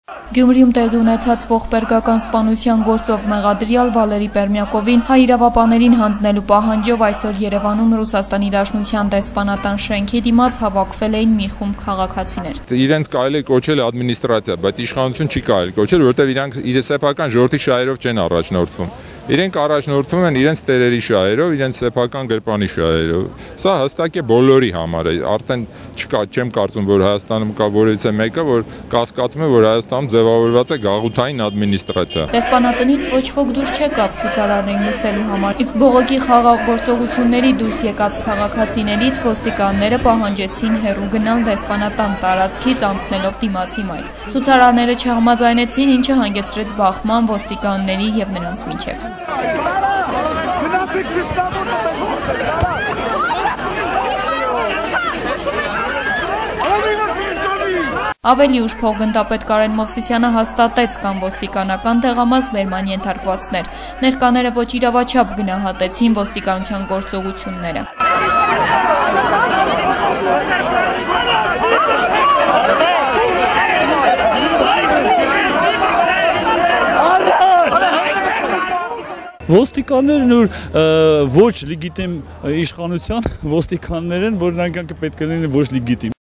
Գյումրիում տեղի ունեցած ողբերգական սպանության գործով մեղադրյալ Վալերի Պերմյակովին հայրավապաներին հանձնելու պահանջով այսօր Երևանում Ռուսաստանի Դաշնության դեսպանատան շենքի դիմաց հավաքվել էին մի խումբ քաղաքացիներ։ Իրենց կարելի է կոչել ադմինիստրացիա, բայց իշխանություն չի կարելի կոչել, որովհետև իրանք սեփական ժողովրդի շահերով չեն առաջնորդվում։ Իրենք առաջնորդվում են իրենց տերերի շահերով, իրենց սեփական գրպանի շահերով։ Սա հստակ է բոլորի համար է, արդեն չեմ կարծում, որ Հայաստանում կա որևիցե մեկը, որ կասկածում է, որ Հայաստանում ձևավորված է գաղութային ադմինիստրացիա։ Դեսպանատնից ոչ ոք դուրս չեկավ ցուցարարներին լսելու համար, իսկ բողոքի խաղաղ գործողությունների դուրս եկած քաղաքացիներից ոստիկանները պահանջեցին հեռու գնալ դեսպանատան տարածքից անցնելով դիմացի մայթ։ Ցուցարարները չհամաձայնեցին, ինչը հանգեցրեց բախման ոստիկանների եւ նրանց միջեւ։ Ավելի ուշ փոխգնդապետ Կարեն Մովսիսյանը հաստատեց կան ոստիկանական տեղամաս բերման ենթարկվածներ։ Ներկաները ոչ իրավաչափ գնահատեցին ոստիկանության գործողությունները։ Ոստիկաններն ոչ լեգիտիմ իշխանության ոստիկաններ են, որ նրանք պետք է լինեն ոչ լեգիտիմ։